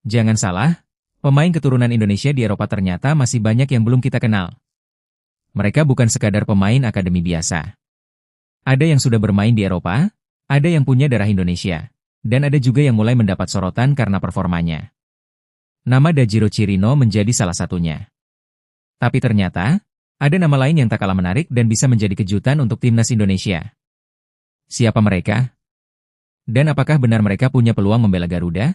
Jangan salah, pemain keturunan Indonesia di Eropa ternyata masih banyak yang belum kita kenal. Mereka bukan sekadar pemain akademi biasa. Ada yang sudah bermain di Eropa, ada yang punya darah Indonesia, dan ada juga yang mulai mendapat sorotan karena performanya. Nama Dajiro Chirino menjadi salah satunya. Tapi ternyata, ada nama lain yang tak kalah menarik dan bisa menjadi kejutan untuk timnas Indonesia. Siapa mereka? Dan apakah benar mereka punya peluang membela Garuda?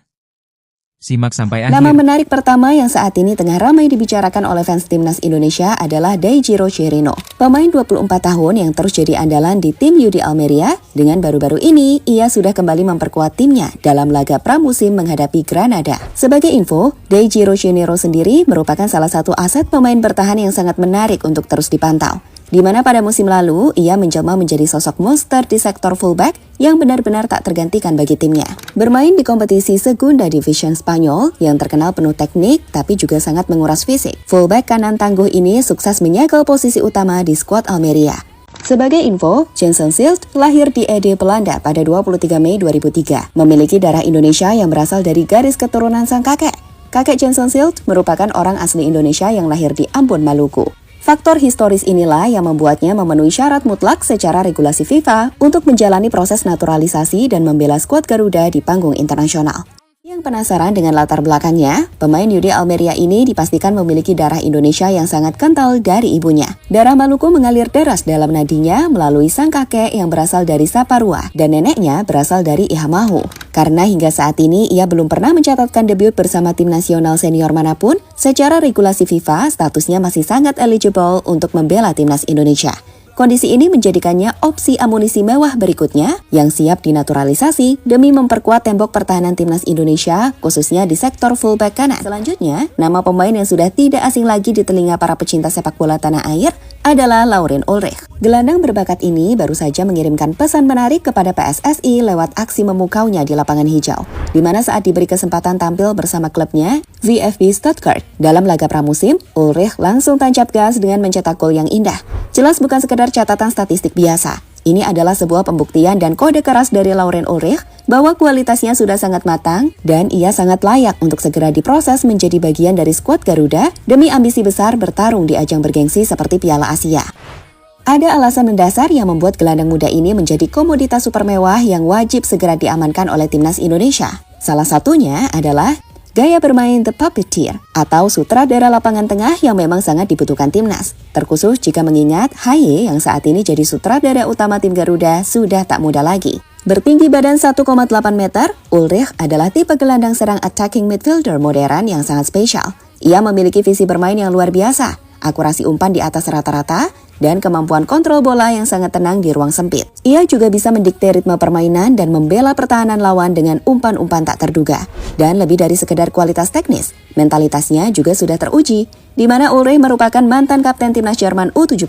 Simak sampai akhir. Nama menarik pertama yang saat ini tengah ramai dibicarakan oleh fans timnas Indonesia adalah Dajiro Chirino. Pemain 24 tahun yang terus jadi andalan di tim UD Almeria, dengan baru-baru ini ia sudah kembali memperkuat timnya dalam laga pramusim menghadapi Granada. Sebagai info, Dajiro Chirino sendiri merupakan salah satu aset pemain bertahan yang sangat menarik untuk terus dipantau. Di mana pada musim lalu, ia menjelma menjadi sosok monster di sektor fullback yang benar-benar tak tergantikan bagi timnya. Bermain di kompetisi Segunda Division Spanyol yang terkenal penuh teknik tapi juga sangat menguras fisik, fullback kanan tangguh ini sukses menyegel posisi utama di skuad Almeria. Sebagai info, Jenson Silt lahir di Ede, Belanda pada 23 Mei 2003, memiliki darah Indonesia yang berasal dari garis keturunan sang kakek. Kakek Jenson Silt merupakan orang asli Indonesia yang lahir di Ambon, Maluku. Faktor historis inilah yang membuatnya memenuhi syarat mutlak secara regulasi FIFA untuk menjalani proses naturalisasi dan membela skuad Garuda di panggung internasional. Yang penasaran dengan latar belakangnya, pemain UD Almeria ini dipastikan memiliki darah Indonesia yang sangat kental dari ibunya. Darah Maluku mengalir deras dalam nadinya melalui sang kakek yang berasal dari Saparua dan neneknya berasal dari Ihamahu. Karena hingga saat ini ia belum pernah mencatatkan debut bersama tim nasional senior manapun, secara regulasi FIFA statusnya masih sangat eligible untuk membela timnas Indonesia. Kondisi ini menjadikannya opsi amunisi mewah berikutnya yang siap dinaturalisasi demi memperkuat tembok pertahanan timnas Indonesia, khususnya di sektor fullback kanan. Selanjutnya, nama pemain yang sudah tidak asing lagi di telinga para pecinta sepak bola tanah air adalah Lauren Ulrich. Gelandang berbakat ini baru saja mengirimkan pesan menarik kepada PSSI lewat aksi memukaunya di lapangan hijau, di mana saat diberi kesempatan tampil bersama klubnya, VfB Stuttgart. Dalam laga pramusim, Ulrich langsung tancap gas dengan mencetak gol yang indah. Jelas bukan sekedar catatan statistik biasa. Ini adalah sebuah pembuktian dan kode keras dari Lauren Ulrich bahwa kualitasnya sudah sangat matang dan ia sangat layak untuk segera diproses menjadi bagian dari skuad Garuda demi ambisi besar bertarung di ajang bergengsi seperti Piala Asia. Ada alasan mendasar yang membuat gelandang muda ini menjadi komoditas super mewah yang wajib segera diamankan oleh timnas Indonesia. Salah satunya adalah gaya bermain The Puppeteer atau sutradara lapangan tengah yang memang sangat dibutuhkan timnas. Terkhusus jika mengingat Haye yang saat ini jadi sutradara utama tim Garuda sudah tak muda lagi. Bertinggi badan 1,8 meter, Ulrich adalah tipe gelandang serang attacking midfielder modern yang sangat spesial. Ia memiliki visi bermain yang luar biasa, akurasi umpan di atas rata-rata, dan kemampuan kontrol bola yang sangat tenang di ruang sempit. Ia juga bisa mendikte ritme permainan dan membela pertahanan lawan dengan umpan-umpan tak terduga. Dan lebih dari sekedar kualitas teknis, mentalitasnya juga sudah teruji, di mana Ulrich merupakan mantan kapten timnas Jerman U17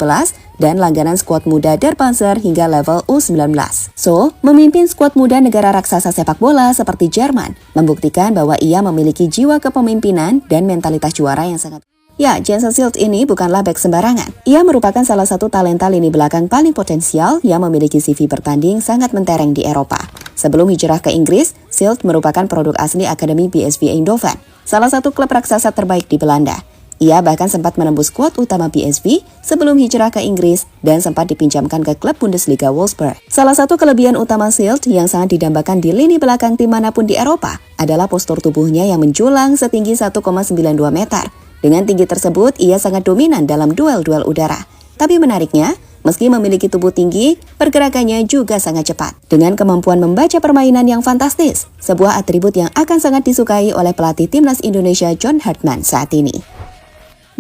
dan langganan skuad muda Der Panzer hingga level U19. So, memimpin skuad muda negara raksasa sepak bola seperti Jerman, membuktikan bahwa ia memiliki jiwa kepemimpinan dan mentalitas juara yang sangat. Ya, Jenson Silt ini bukanlah bek sembarangan. Ia merupakan salah satu talenta lini belakang paling potensial yang memiliki CV bertanding sangat mentereng di Eropa. Sebelum hijrah ke Inggris, Silt merupakan produk asli Akademi PSV Eindhoven, salah satu klub raksasa terbaik di Belanda. Ia bahkan sempat menembus skuad utama PSV sebelum hijrah ke Inggris dan sempat dipinjamkan ke klub Bundesliga Wolfsburg. Salah satu kelebihan utama Silt yang sangat didambakan di lini belakang tim manapun di Eropa adalah postur tubuhnya yang menjulang setinggi 1,92 meter. Dengan tinggi tersebut, ia sangat dominan dalam duel-duel udara. Tapi menariknya, meski memiliki tubuh tinggi, pergerakannya juga sangat cepat. Dengan kemampuan membaca permainan yang fantastis, sebuah atribut yang akan sangat disukai oleh pelatih timnas Indonesia John Hartman saat ini.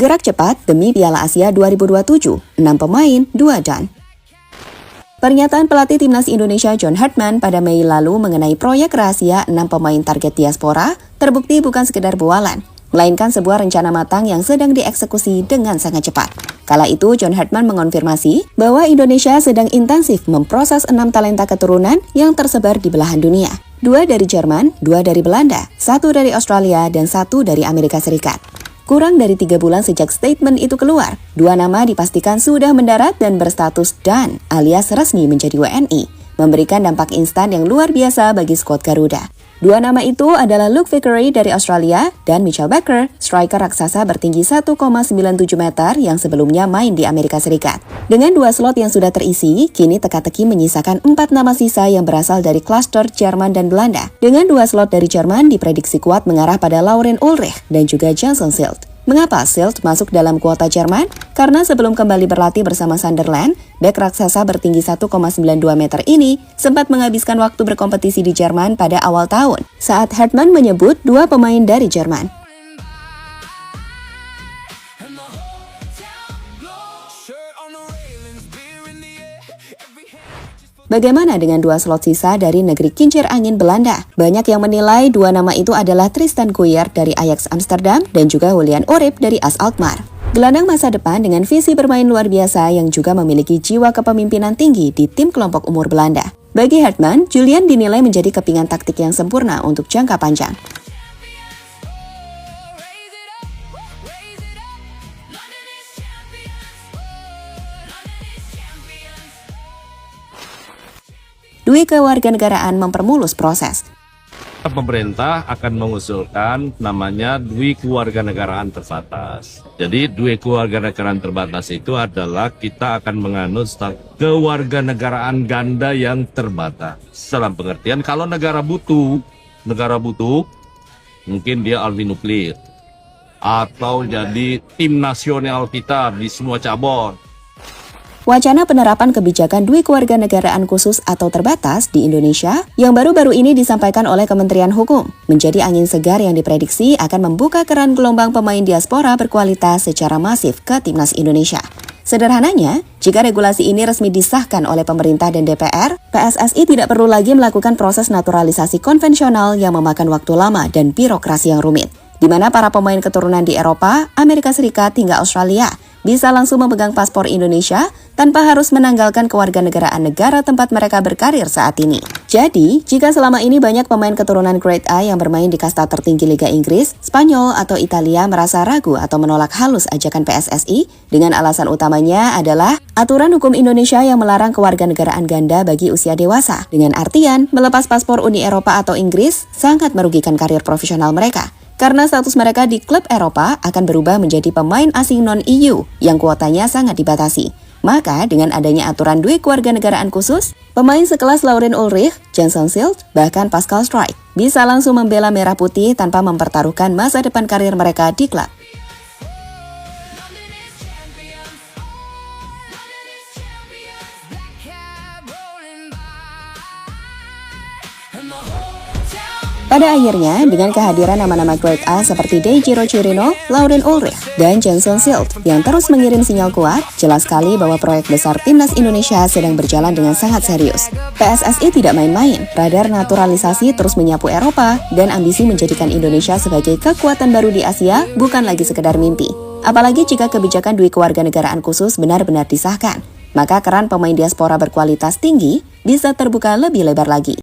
Gerak cepat demi Piala Asia 2027, 6 pemain, 2 dan. Pernyataan pelatih timnas Indonesia John Hartman pada Mei lalu mengenai proyek rahasia 6 pemain target diaspora terbukti bukan sekedar bualan, melainkan sebuah rencana matang yang sedang dieksekusi dengan sangat cepat. Kala itu, John Hartman mengonfirmasi bahwa Indonesia sedang intensif memproses 6 talenta keturunan yang tersebar di belahan dunia. 2 dari Jerman, 2 dari Belanda, 1 dari Australia, dan 1 dari Amerika Serikat. Kurang dari 3 bulan sejak statement itu keluar, 2 nama dipastikan sudah mendarat dan berstatus DAN alias resmi menjadi WNI, memberikan dampak instan yang luar biasa bagi skuad Garuda. Dua nama itu adalah Luke Vickery dari Australia dan Mitchell Baker, striker raksasa bertinggi 1,97 meter yang sebelumnya main di Amerika Serikat. Dengan 2 slot yang sudah terisi, kini teka-teki menyisakan 4 nama sisa yang berasal dari klaster Jerman dan Belanda. Dengan 2 slot dari Jerman diprediksi kuat mengarah pada Lauren Ulrich dan juga Jason Silt. Mengapa Silt masuk dalam kuota Jerman? Karena sebelum kembali berlatih bersama Sunderland, bek raksasa bertinggi 1,92 meter ini sempat menghabiskan waktu berkompetisi di Jerman pada awal tahun, saat Hartmann menyebut 2 pemain dari Jerman. Bagaimana dengan 2 slot sisa dari negeri kincir angin Belanda? Banyak yang menilai 2 nama itu adalah Tristan Kuyert dari Ajax Amsterdam dan juga Julian Orip dari AS Alkmaar. Gelandang masa depan dengan visi bermain luar biasa yang juga memiliki jiwa kepemimpinan tinggi di tim kelompok umur Belanda. Bagi Hartmann, Julian dinilai menjadi kepingan taktik yang sempurna untuk jangka panjang. Dui kewarganegaraan mempermulus proses. Pemerintah akan mengusulkan namanya dui kewarganegaraan terbatas. Jadi dui kewarganegaraan terbatas itu adalah kita akan menganut kewarganegaraan ganda yang terbatas. Dalam pengertian kalau negara butuh, mungkin dia alwi nuklir. Atau jadi tim nasional kita di semua cabang. Wacana penerapan kebijakan dui kewarganegaraan khusus atau terbatas di Indonesia yang baru-baru ini disampaikan oleh Kementerian Hukum menjadi angin segar yang diprediksi akan membuka keran gelombang pemain diaspora berkualitas secara masif ke timnas Indonesia. Sederhananya, jika regulasi ini resmi disahkan oleh pemerintah dan DPR, PSSI tidak perlu lagi melakukan proses naturalisasi konvensional yang memakan waktu lama dan birokrasi yang rumit, di mana para pemain keturunan di Eropa, Amerika Serikat hingga Australia bisa langsung memegang paspor Indonesia tanpa harus menanggalkan kewarganegaraan negara tempat mereka berkarir saat ini. Jadi, jika selama ini banyak pemain keturunan Grade A yang bermain di kasta tertinggi Liga Inggris, Spanyol, atau Italia merasa ragu atau menolak halus ajakan PSSI dengan alasan utamanya adalah aturan hukum Indonesia yang melarang kewarganegaraan ganda bagi usia dewasa, dengan artian melepas paspor Uni Eropa atau Inggris sangat merugikan karir profesional mereka. Karena status mereka di klub Eropa akan berubah menjadi pemain asing non-EU yang kuotanya sangat dibatasi. Maka dengan adanya aturan dui kewarganegaraan khusus, pemain sekelas Lauren Ulrich, Jason Silt, bahkan Pascal Struijk bisa langsung membela merah putih tanpa mempertaruhkan masa depan karir mereka di klub. Pada akhirnya, dengan kehadiran nama-nama Grade A seperti Daijiro Chirino, Lauren Ulrich, dan Jason Silt yang terus mengirim sinyal kuat, jelas sekali bahwa proyek besar timnas Indonesia sedang berjalan dengan sangat serius. PSSI tidak main-main, radar naturalisasi terus menyapu Eropa, dan ambisi menjadikan Indonesia sebagai kekuatan baru di Asia bukan lagi sekedar mimpi. Apalagi jika kebijakan dui kewarganegaraan khusus benar-benar disahkan, maka keran pemain diaspora berkualitas tinggi bisa terbuka lebih lebar lagi.